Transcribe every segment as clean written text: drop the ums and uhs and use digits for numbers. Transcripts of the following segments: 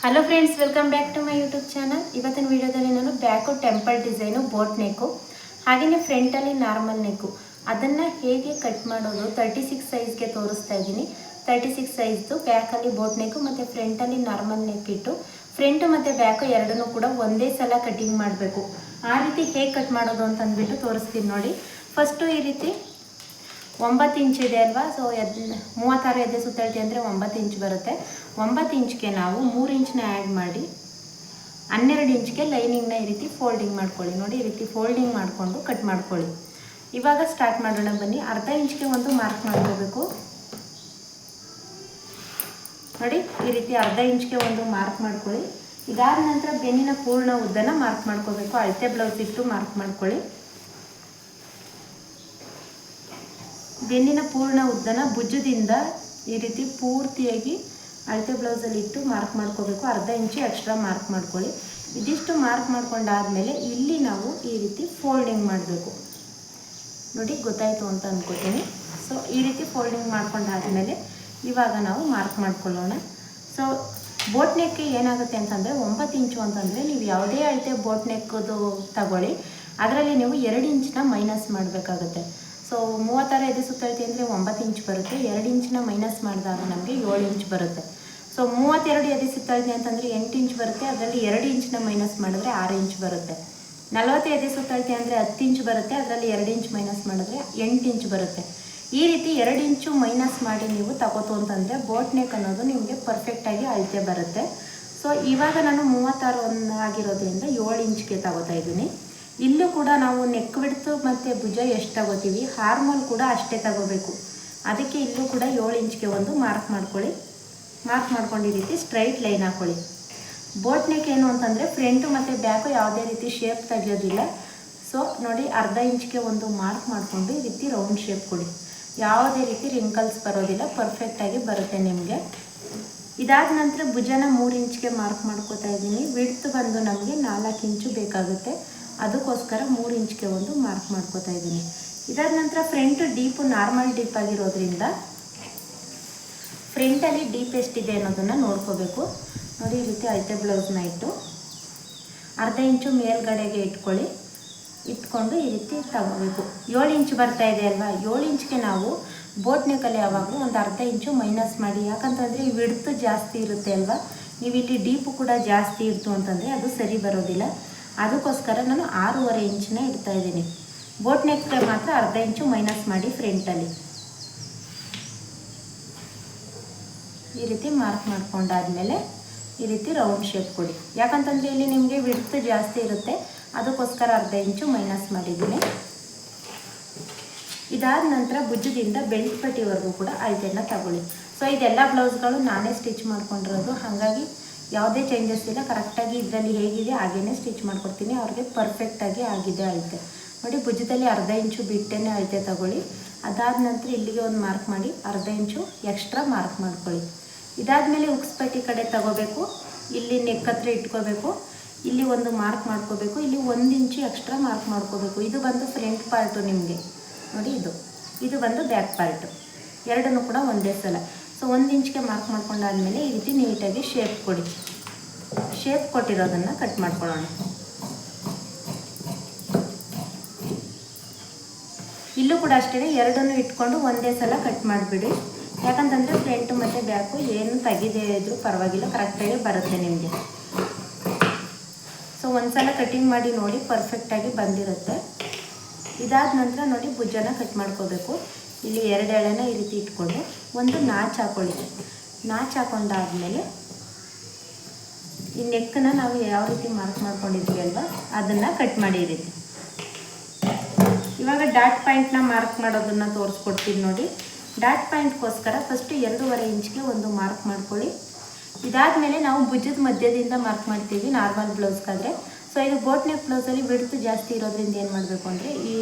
Hello friends, welcome back to my YouTube channel. ಇವತ್ತಿನ ವಿಡಿಯೋದಲ್ಲಿ ನಾನು back temple design, boat neck, ಹಾಗೆಯೇ ಫ್ರಂಟಲ್ಲಿ ನಾರ್ಮಲ್ ನೆಕ್ಕು ಅದನ್ನು ಹೇಗೆ ಕಟ್ ಮಾಡೋದು 36 ಸೈಜ್ಗೆ ತೋರಿಸ್ತಾ ಇದ್ದೀನಿ. 36 ಸೈಜ್ದು ಬ್ಯಾಕಲ್ಲಿ ಬೋಟ್ ನೆಕ್ಕು ಮತ್ತು ಫ್ರಂಟಲ್ಲಿ ನಾರ್ಮಲ್ ನೆಕ್ ಇಟ್ಟು ಫ್ರಂಟು ಮತ್ತು ಬ್ಯಾಕು ಎರಡನ್ನೂ ಕೂಡ ಒಂದೇ ಸಲ ಕಟಿಂಗ್ ಮಾಡಬೇಕು. ಆ ರೀತಿ ಹೇಗೆ ಕಟ್ ಮಾಡೋದು ಅಂತಂದ್ಬಿಟ್ಟು ತೋರಿಸ್ತೀನಿ ನೋಡಿ. ಫಸ್ಟು ಈ ರೀತಿ 9 ಇಂಚ್ ಇದೆ ಅಲ್ವಾ, ಸೊ 36 ಎದೆ ಸುತ್ತಳತೆ ಅಂದರೆ 9 ಇಂಚ್ ಬರುತ್ತೆ. 9 ಇಂಚ್ಗೆ ನಾವು 3 ಇಂಚನ್ನ ಆ್ಯಡ್ ಮಾಡಿ 12 ಇಂಚ್ಗೆ ಲೈನಿಂಗ್ನ ಈ ರೀತಿ ಫೋಲ್ಡಿಂಗ್ ಮಾಡ್ಕೊಳ್ಳಿ. ನೋಡಿ, ಈ ರೀತಿ ಫೋಲ್ಡಿಂಗ್ ಮಾಡಿಕೊಂಡು ಕಟ್ ಮಾಡ್ಕೊಳ್ಳಿ. ಇವಾಗ ಸ್ಟಾರ್ಟ್ ಮಾಡೋಣ ಬನ್ನಿ. ಅರ್ಧ ಇಂಚ್ಗೆ ಒಂದು ಮಾರ್ಕ್ ಮಾಡ್ಕೋಬೇಕು. ನೋಡಿ, ಈ ರೀತಿ ಅರ್ಧ ಇಂಚ್ಗೆ ಒಂದು ಮಾರ್ಕ್ ಮಾಡ್ಕೊಳ್ಳಿ. ಇದಾದ ನಂತರ ಬೆನ್ನಿನ ಪೂರ್ಣ ಉದ್ದನ ಮಾರ್ಕ್ ಮಾಡ್ಕೋಬೇಕು. ಅಳತೆ ಬ್ಲೌಸ್ ಇಟ್ಟು ಮಾರ್ಕ್ ಮಾಡ್ಕೊಳ್ಳಿ. ಬೆನ್ನಿನ ಪೂರ್ಣ ಉದ್ದನ ಭುಜದಿಂದ ಈ ರೀತಿ ಪೂರ್ತಿಯಾಗಿ ಅಳತೆ ಬ್ಲೌಸಲ್ಲಿ ಇಟ್ಟು ಮಾರ್ಕ್ ಮಾಡ್ಕೋಬೇಕು. ಅರ್ಧ ಇಂಚು ಎಕ್ಸ್ಟ್ರಾ ಮಾರ್ಕ್ ಮಾಡ್ಕೊಳ್ಳಿ. ಇದಿಷ್ಟು ಮಾರ್ಕ್ ಮಾಡ್ಕೊಂಡಾದಮೇಲೆ ಇಲ್ಲಿ ನಾವು ಈ ರೀತಿ ಫೋಲ್ಡಿಂಗ್ ಮಾಡಬೇಕು. ನೋಡಿ, ಗೊತ್ತಾಯಿತು ಅಂತ ಅಂದ್ಕೋತೀನಿ. ಸೊ ಈ ರೀತಿ ಫೋಲ್ಡಿಂಗ್ ಮಾಡ್ಕೊಂಡಾದಮೇಲೆ ಇವಾಗ ನಾವು ಮಾರ್ಕ್ ಮಾಡ್ಕೊಳ್ಳೋಣ. ಸೊ ಬೋಟ್ ನೆಕ್ಗೆ ಏನಾಗುತ್ತೆ ಅಂತಂದರೆ 9 ಇಂಚು ಅಂತಂದರೆ ನೀವು ಯಾವುದೇ ಅಳತೆ ಬೋಟ್ ನೆಕ್ಕದು ತಗೊಳ್ಳಿ, ಅದರಲ್ಲಿ ನೀವು 2 ಇಂಚನ್ನ ಮೈನಸ್ ಮಾಡಬೇಕಾಗುತ್ತೆ. ಸೊ 36 ಎದೆ ಸುತ್ತಳತೆ ಅಂದರೆ 9 ಇಂಚ್ ಬರುತ್ತೆ. 2 ಇಂಚನ್ನ ಮೈನಸ್ ಮಾಡಿದಾಗ ನಮಗೆ 7 ಇಂಚ್ ಬರುತ್ತೆ. ಸೊ 32 ಎದೆ ಸುತ್ತಳತೆ ಅಂತಂದರೆ 8 ಇಂಚ್ ಬರುತ್ತೆ. ಅದರಲ್ಲಿ 2 ಇಂಚನ್ನ ಮೈನಸ್ ಮಾಡಿದ್ರೆ 6 ಇಂಚ್ ಬರುತ್ತೆ. 40 ಎದೆ ಸುತ್ತಳತೆ ಅಂದರೆ 10 ಇಂಚ್ ಬರುತ್ತೆ. ಅದರಲ್ಲಿ 2 ಇಂಚ್ ಮೈನಸ್ ಮಾಡಿದ್ರೆ 8 ಇಂಚ್ ಬರುತ್ತೆ. ಈ ರೀತಿ 2 ಇಂಚು ಮೈನಸ್ ಮಾಡಿ ನೀವು ತಗೋತು ಅಂತಂದರೆ ಬೋಟ್ ನೆಕ್ ಅನ್ನೋದು ನಿಮಗೆ ಪರ್ಫೆಕ್ಟಾಗಿ ಅಳತೆ ಬರುತ್ತೆ. ಸೊ ಇವಾಗ ನಾನು 36 ಆಗಿರೋದ್ರಿಂದ 7 ಇಂಚ್ಗೆ ತಗೋತಾ ಇದ್ದೀನಿ. ಇಲ್ಲೂ ಕೂಡ ನಾವು ನೆಕ್ ಬಿಡ್ತು ಮತ್ತು ಭುಜ ಎಷ್ಟು ತಗೋತೀವಿ, ಹಾರ್ಮೋಲ್ ಕೂಡ ಅಷ್ಟೇ ತಗೋಬೇಕು. ಅದಕ್ಕೆ ಇಲ್ಲೂ ಕೂಡ 7 ಇಂಚ್ಗೆ ಒಂದು ಮಾರ್ಕ್ ಮಾಡ್ಕೊಳ್ಳಿ. ಮಾರ್ಕ್ ಮಾಡ್ಕೊಂಡು ಈ ರೀತಿ ಸ್ಟ್ರೈಟ್ ಲೈನ್ ಹಾಕ್ಕೊಳ್ಳಿ. ಬೋಟ್ ನೆಕ್ ಏನು ಅಂತಂದರೆ ಫ್ರಂಟು ಮತ್ತು ಬ್ಯಾಕು ಯಾವುದೇ ರೀತಿ ಶೇಪ್ ತೆಗಿಯೋದಿಲ್ಲ. ಸೊ ನೋಡಿ, ಅರ್ಧ ಇಂಚ್ಗೆ ಒಂದು ಮಾರ್ಕ್ ಮಾಡಿಕೊಂಡು ಈ ರೀತಿ ರೌಂಡ್ ಶೇಪ್ ಕೊಡಿ. ಯಾವುದೇ ರೀತಿ ರಿಂಕಲ್ಸ್ ಬರೋದಿಲ್ಲ, ಪರ್ಫೆಕ್ಟಾಗಿ ಬರುತ್ತೆ ನಿಮಗೆ. ಇದಾದ ನಂತರ ಭುಜನ 3 ಇಂಚ್ಗೆ ಮಾರ್ಕ್ ಮಾಡ್ಕೋತಾ ಇದ್ದೀನಿ. ವಿಡ್ತ್ ಬಂದು ನಮಗೆ 4 ಇಂಚು ಬೇಕಾಗುತ್ತೆ. ಅದಕ್ಕೋಸ್ಕರ 3 ಇಂಚ್ಗೆ ಒಂದು ಮಾರ್ಕ್ ಮಾಡ್ಕೋತಾ ಇದ್ದೀನಿ. ಇದಾದ ನಂತರ ಫ್ರಂಟ್ ಡೀಪು ನಾರ್ಮಲ್ ಡೀಪ್ ಆಗಿರೋದ್ರಿಂದ ಫ್ರಂಟಲ್ಲಿ ಡೀಪ್ ಎಷ್ಟಿದೆ ಅನ್ನೋದನ್ನು ನೋಡ್ಕೋಬೇಕು. ನೋಡಿ, ಈ ರೀತಿ ಅಳತೆ ಬ್ಲೌಸ್ನ ಇಟ್ಟು ಅರ್ಧ ಇಂಚು ಮೇಲ್ಗಡೆಗೆ ಇಟ್ಕೊಂಡು ಈ ರೀತಿ ತಗೋಬೇಕು. 7 ಇಂಚ್ ಬರ್ತಾ ಇದೆ ಅಲ್ವಾ, 7 ಇಂಚ್ಗೆ ನಾವು ಬೋಟ್ ನೆಕ್ಕಲ್ಲಿ ಯಾವಾಗಲೂ ಒಂದು ಅರ್ಧ ಇಂಚು ಮೈನಸ್ ಮಾಡಿ. ಯಾಕಂತಂದರೆ ಈ ವಿಡ್ತ್ ಜಾಸ್ತಿ ಇರುತ್ತೆ ಅಲ್ವಾ, ನೀವು ಇಲ್ಲಿ ಡೀಪು ಕೂಡ ಜಾಸ್ತಿ ಇಡ್ತು ಅಂತಂದರೆ ಅದು ಸರಿ ಬರೋದಿಲ್ಲ. ಅದಕ್ಕೋಸ್ಕರ ನಾನು 6.5 ಇಂಚನ್ನ ಇಡ್ತಾ ಇದ್ದೀನಿ. ಬೋಟ್ ನೆಕ್ಗೆ ಮಾತ್ರ ಅರ್ಧ ಇಂಚು ಮೈನಸ್ ಮಾಡಿ ಫ್ರಂಟಲ್ಲಿ ಈ ರೀತಿ ಮಾರ್ಕ್ ಮಾಡ್ಕೊಂಡಾದ್ಮೇಲೆ ಈ ರೀತಿ ರೌಂಡ್ ಶೇಪ್ ಕೊಡಿ. ಯಾಕಂತಂದರೆ ಇಲ್ಲಿ ನಿಮಗೆ ವಿಡ್ತ್ ಜಾಸ್ತಿ ಇರುತ್ತೆ, ಅದಕ್ಕೋಸ್ಕರ ಅರ್ಧ ಇಂಚು ಮೈನಸ್ ಮಾಡಿದ್ದೀನಿ. ಇದಾದ ನಂತರ ಭುಜದಿಂದ ಬೆಲ್ಟ್ ಪಟ್ಟಿವರೆಗೂ ಕೂಡ ಅಳತೆಯನ್ನು ತಗೊಳ್ಳಿ. ಸೊ ಇದೆಲ್ಲ ಬ್ಲೌಸ್ಗಳು ನಾನೇ ಸ್ಟಿಚ್ ಮಾಡ್ಕೊಂಡಿರೋದು, ಹಾಗಾಗಿ ಯಾವುದೇ ಚೇಂಜಸ್ ಇಲ್ಲ. ಕರೆಕ್ಟಾಗಿ ಇದರಲ್ಲಿ ಹೇಗಿದೆ ಹಾಗೇ ಸ್ಟಿಚ್ ಮಾಡ್ಕೊಡ್ತೀನಿ. ಅವ್ರಿಗೆ ಪರ್ಫೆಕ್ಟಾಗಿ ಆಗಿದೆ ಅಳತೆ. ನೋಡಿ, ಭುಜದಲ್ಲಿ ಅರ್ಧ ಇಂಚು ಬಿಟ್ಟೇ ಅಳತೆ ತಗೊಳ್ಳಿ. ಅದಾದ ನಂತರ ಇಲ್ಲಿಗೆ ಒಂದು ಮಾರ್ಕ್ ಮಾಡಿ ಅರ್ಧ ಇಂಚು ಎಕ್ಸ್ಟ್ರಾ ಮಾರ್ಕ್ ಮಾಡ್ಕೊಳ್ಳಿ. ಇದಾದಮೇಲೆ ಉಕ್ಸ್ ಪಟ್ಟಿ ಕಡೆ ತಗೋಬೇಕು. ಇಲ್ಲಿ ನೆಕ್ ಹತ್ರ ಇಟ್ಕೋಬೇಕು. ಇಲ್ಲಿ ಒಂದು ಮಾರ್ಕ್ ಮಾಡ್ಕೋಬೇಕು. ಇಲ್ಲಿ 1 ಇಂಚು ಎಕ್ಸ್ಟ್ರಾ ಮಾರ್ಕ್ ಮಾಡ್ಕೋಬೇಕು. ಇದು ಬಂದು ಫ್ರಂಟ್ ಪಾರ್ಟು ನಿಮಗೆ. ನೋಡಿ, ಇದು ಬಂದು ಬ್ಯಾಕ್ ಪಾರ್ಟು. ಎರಡನ್ನೂ ಕೂಡ ಒಂದೇ ಸಲ. ಸೊ 1 ಇಂಚ್ಗೆ ಮಾರ್ಕ್ ಮಾಡ್ಕೊಂಡಾದ್ಮೇಲೆ ಈ ರೀತಿ ನೀಟಾಗಿ ಶೇಪ್ ಕೊಡಿ. ಶೇಪ್ ಕೊಟ್ಟಿರೋದನ್ನು ಕಟ್ ಮಾಡ್ಕೊಳ್ಳೋಣ. ಇಲ್ಲೂ ಕೂಡ ಅಷ್ಟೇ, ಎರಡನ್ನೂ ಇಟ್ಕೊಂಡು ಒಂದೇ ಸಲ ಕಟ್ ಮಾಡಿಬಿಡಿ. ಯಾಕಂತಂದರೆ ಫ್ರಂಟು ಮತ್ತು ಬ್ಯಾಕು ಏನು ತೆಗೆದೇ ಇದ್ರೂ ಪರವಾಗಿಲ್ಲ, ಕರೆಕ್ಟಾಗಿ ಬರುತ್ತೆ ನಿಮಗೆ. ಸೊ ಒಂದು ಸಲ ಕಟಿಂಗ್ ಮಾಡಿ ನೋಡಿ, ಪರ್ಫೆಕ್ಟಾಗಿ ಬಂದಿರುತ್ತೆ. ಇದಾದ ನಂತರ ನೋಡಿ, ಭುಜನ ಕಟ್ ಮಾಡ್ಕೋಬೇಕು. ಇಲ್ಲಿ 2 ಎಳೆನ ಈ ರೀತಿ ಇಟ್ಕೊಂಡು ಒಂದು ನಾಚ್ ಹಾಕ್ಕೊಳ್ಳಿ. ನಾಚ್ ಹಾಕೊಂಡಾದ್ಮೇಲೆ ಈ ನೆಕ್ಕನ್ನು ನಾವು ಯಾವ ರೀತಿ ಮಾರ್ಕ್ ಮಾಡ್ಕೊಂಡಿದ್ವಿ ಅಲ್ವಾ, ಅದನ್ನು ಕಟ್ ಮಾಡಿ ಈ ರೀತಿ. ಇವಾಗ ಡಾಟ್ ಪಾಯಿಂಟ್ನ ಮಾರ್ಕ್ ಮಾಡೋದನ್ನು ತೋರಿಸ್ಕೊಡ್ತೀನಿ ನೋಡಿ. ಡಾಟ್ ಪಾಯಿಂಟ್ಗೋಸ್ಕರ ಫಸ್ಟು 2.5 ಇಂಚ್ಗೆ ಒಂದು ಮಾರ್ಕ್ ಮಾಡ್ಕೊಳ್ಳಿ. ಇದಾದಮೇಲೆ ನಾವು ಭುಜದ ಮಧ್ಯದಿಂದ ಮಾರ್ಕ್ ಮಾಡ್ತೀವಿ ನಾರ್ಮಲ್ ಬ್ಲೌಸ್ಗಾದರೆ. ಸೊ ಇದು ಬೋಟ್ ನೆಕ್ ಬ್ಲೌಸಲ್ಲಿ ಬಿಡ್ತು ಜಾಸ್ತಿ ಇರೋದ್ರಿಂದ ಏನು ಮಾಡಬೇಕು ಅಂದರೆ ಈ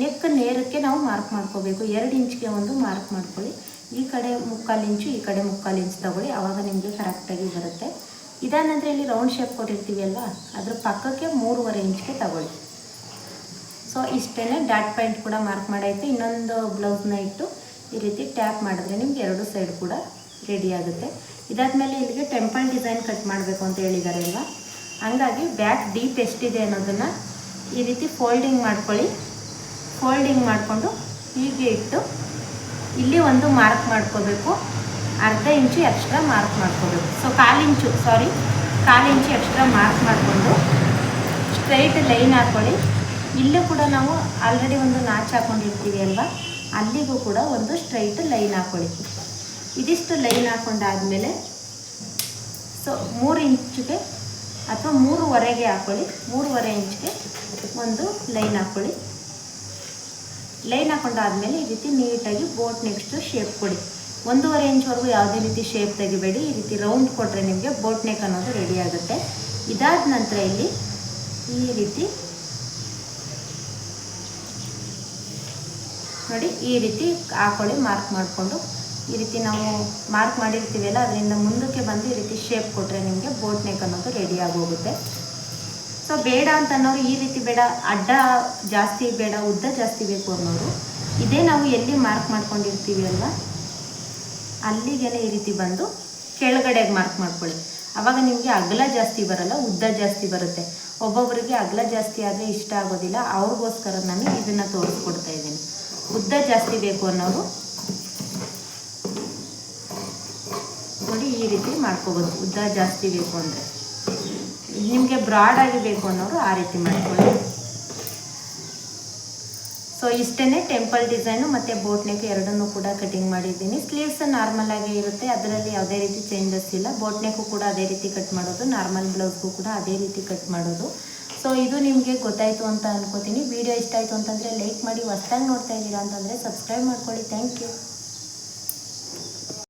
ನೆಕ್ ನೇರಕ್ಕೆ ನಾವು ಮಾರ್ಕ್ ಮಾಡ್ಕೋಬೇಕು. 2 ಇಂಚ್ಗೆ ಒಂದು ಮಾರ್ಕ್ ಮಾಡ್ಕೊಳ್ಳಿ. ಈ ಕಡೆ 3/4 ಇಂಚು, ಈ ಕಡೆ 3/4 ಇಂಚ್ ತಗೊಳ್ಳಿ. ಆವಾಗ ನಿಮಗೆ ಕರೆಕ್ಟಾಗಿ ಬರುತ್ತೆ. ಇದಾದ ನಂತರ ಇಲ್ಲಿ ರೌಂಡ್ ಶೇಪ್ ಕೊಟ್ಟಿರ್ತೀವಿ ಅಲ್ವಾ, ಅದ್ರ ಪಕ್ಕಕ್ಕೆ 3.5 ಇಂಚ್ಗೆ ತಗೊಳ್ಳಿ. ಸೊ ಇಷ್ಟೇ, ಡಾಟ್ ಪಾಯಿಂಟ್ ಕೂಡ ಮಾರ್ಕ್ ಮಾಡಾಯಿತು. ಇನ್ನೊಂದು ಬ್ಲೌಸ್ನ ಇಟ್ಟು ಈ ರೀತಿ ಟ್ಯಾಪ್ ಮಾಡಿದ್ರೆ ನಿಮ್ಗೆ 2 ಸೈಡ್ ಕೂಡ ರೆಡಿ ಆಗುತ್ತೆ. ಇದಾದಮೇಲೆ ಇಲ್ಲಿಗೆ ಟೆಂಪಲ್ ಡಿಸೈನ್ ಕಟ್ ಮಾಡಬೇಕು ಅಂತ ಹೇಳಿದ್ದಾರೆ ಅಲ್ವಾ, ಹಂಗಾಗಿ ಬ್ಯಾಕ್ ಡೀಪ್ ಎಷ್ಟಿದೆ ಅನ್ನೋದನ್ನು ಈ ರೀತಿ ಫೋಲ್ಡಿಂಗ್ ಮಾಡ್ಕೊಳ್ಳಿ. ಫೋಲ್ಡಿಂಗ್ ಮಾಡಿಕೊಂಡು ಹೀಗೆ ಇಟ್ಟು ಇಲ್ಲಿ ಒಂದು ಮಾರ್ಕ್ ಮಾಡ್ಕೋಬೇಕು, ಅರ್ಧ ಇಂಚು ಎಕ್ಸ್ಟ್ರಾ ಮಾರ್ಕ್ ಮಾಡ್ಕೋಬೇಕು. ಸೊ ಕಾಲು ಇಂಚು ಎಕ್ಸ್ಟ್ರಾ ಮಾರ್ಕ್ ಮಾಡಿಕೊಂಡು ಸ್ಟ್ರೈಟ್ ಲೈನ್ ಹಾಕ್ಕೊಳ್ಳಿ. ಇಲ್ಲೂ ಕೂಡ ನಾವು ಆಲ್ರೆಡಿ ಒಂದು ನಾಚ್ ಹಾಕ್ಕೊಂಡಿರ್ತೀವಿ ಅಲ್ವಾ, ಅಲ್ಲಿಗೂ ಕೂಡ ಒಂದು ಸ್ಟ್ರೈಟ್ ಲೈನ್ ಹಾಕ್ಕೊಳ್ಳಿ. ಇದಿಷ್ಟು ಲೈನ್ ಹಾಕ್ಕೊಂಡಾದಮೇಲೆ ಸೊ 3 ಇಂಚಿಗೆ ಅಥವಾ 3.5ಗೆ ಹಾಕ್ಕೊಳ್ಳಿ. 3.5 ಇಂಚಿಗೆ ಒಂದು ಲೈನ್ ಹಾಕ್ಕೊಳ್ಳಿ. ಲೈನ್ ಹಾಕ್ಕೊಂಡಾದ್ಮೇಲೆ ಈ ರೀತಿ ನೀಟಾಗಿ ಬೋಟ್ ನೆಕ್ಸ್ಟ್ ಶೇಪ್ ಕೊಡಿ. 1.5 ಇಂಚ್ವರೆಗೂ ಯಾವುದೇ ರೀತಿ ಶೇಪ್ ತೆಗಿಬೇಡಿ. ಈ ರೀತಿ ರೌಂಡ್ ಕೊಟ್ಟರೆ ನಿಮಗೆ ಬೋಟ್ ನೆಕ್ ಅನ್ನೋದು ರೆಡಿ ಆಗುತ್ತೆ. ಇದಾದ ನಂತರ ಇಲ್ಲಿ ಈ ರೀತಿ ನೋಡಿ, ಈ ರೀತಿ ಹಾಕ್ಕೊಳ್ಳಿ. ಮಾರ್ಕ್ ಮಾಡಿಕೊಂಡು ಈ ರೀತಿ ನಾವು ಮಾರ್ಕ್ ಮಾಡಿರ್ತೀವಲ್ಲ ಅದರಿಂದ ಮುಂದಕ್ಕೆ ಬಂದು ಈ ರೀತಿ ಶೇಪ್ ಕೊಟ್ಟರೆ ನಿಮಗೆ ಬೋಟ್ ನೆಕ್ ಅನ್ನೋದು ರೆಡಿ ಆಗೋಗುತ್ತೆ. ಸೊ ಬೇಡ ಅಂತ ಅನ್ನೋರು ಈ ರೀತಿ ಬೇಡ, ಅಡ್ಡ ಜಾಸ್ತಿ ಬೇಡ, ಉದ್ದ ಜಾಸ್ತಿ ಬೇಕು ಅನ್ನೋರು ಇದೇ ನಾವು ಎಲ್ಲಿ ಮಾರ್ಕ್ ಮಾಡ್ಕೊಂಡಿರ್ತೀವಿ ಅಲ್ವಾ ಅಲ್ಲಿಗೆ ಈ ರೀತಿ ಬಂದು ಕೆಳಗಡೆಗೆ ಮಾರ್ಕ್ ಮಾಡ್ಕೊಳ್ಳಿ. ಆವಾಗ ನಿಮಗೆ ಅಗಲ ಜಾಸ್ತಿ ಬರಲ್ಲ, ಉದ್ದ ಜಾಸ್ತಿ ಬರುತ್ತೆ. ಒಬ್ಬೊಬ್ಬರಿಗೆ ಅಗಲ ಜಾಸ್ತಿ ಆದರೆ ಇಷ್ಟ ಆಗೋದಿಲ್ಲ, ಅವ್ರಿಗೋಸ್ಕರ ನಾನು ಇದನ್ನು ತೋರಿಸ್ಕೊಡ್ತಾ ಇದ್ದೀನಿ. ಉದ್ದ ಜಾಸ್ತಿ ಬೇಕು ಅನ್ನೋರು ನೋಡಿ ಈ ರೀತಿ ಮಾಡ್ಕೋಬೋದು. ಉದ್ದ ಜಾಸ್ತಿ ಬೇಕು ಅಂದರೆ, ನಿಮಗೆ ಬ್ರಾಡಾಗಿ ಬೇಕು ಅನ್ನೋರು ಆ ರೀತಿ ಮಾಡ್ಕೊಳ್ಳಿ. ಸೊ ಇಷ್ಟೇ ಟೆಂಪಲ್ ಡಿಸೈನು ಮತ್ತು ಬೋಟ್ ನೆಕ್ ಎರಡನ್ನೂ ಕೂಡ ಕಟಿಂಗ್ ಮಾಡಿದ್ದೀನಿ. ಸ್ಲೀವ್ಸ್ ನಾರ್ಮಲ್ ಆಗಿ ಇರುತ್ತೆ, ಅದರಲ್ಲಿ ಯಾವುದೇ ರೀತಿ ಚೇಂಜಸ್ ಇಲ್ಲ. ಬೋಟ್ ನೆಕ್ಕು ಕೂಡ ಅದೇ ರೀತಿ ಕಟ್ ಮಾಡೋದು, ನಾರ್ಮಲ್ ಬ್ಲೌಸ್ಗೂ ಕೂಡ ಅದೇ ರೀತಿ ಕಟ್ ಮಾಡೋದು. ಸೊ ಇದು ನಿಮಗೆ ಗೊತ್ತಾಯಿತು ಅಂತ ಅನ್ಕೋತೀನಿ. ವಿಡಿಯೋ ಇಷ್ಟ ಆಯಿತು ಅಂತಂದರೆ ಲೈಕ್ ಮಾಡಿ, ಹೊಸ್ದಾಗಿ ನೋಡ್ತಾ ಇದ್ದೀರಾ ಅಂತಂದರೆ ಸಬ್ಸ್ಕ್ರೈಬ್ ಮಾಡ್ಕೊಳ್ಳಿ. Thank you.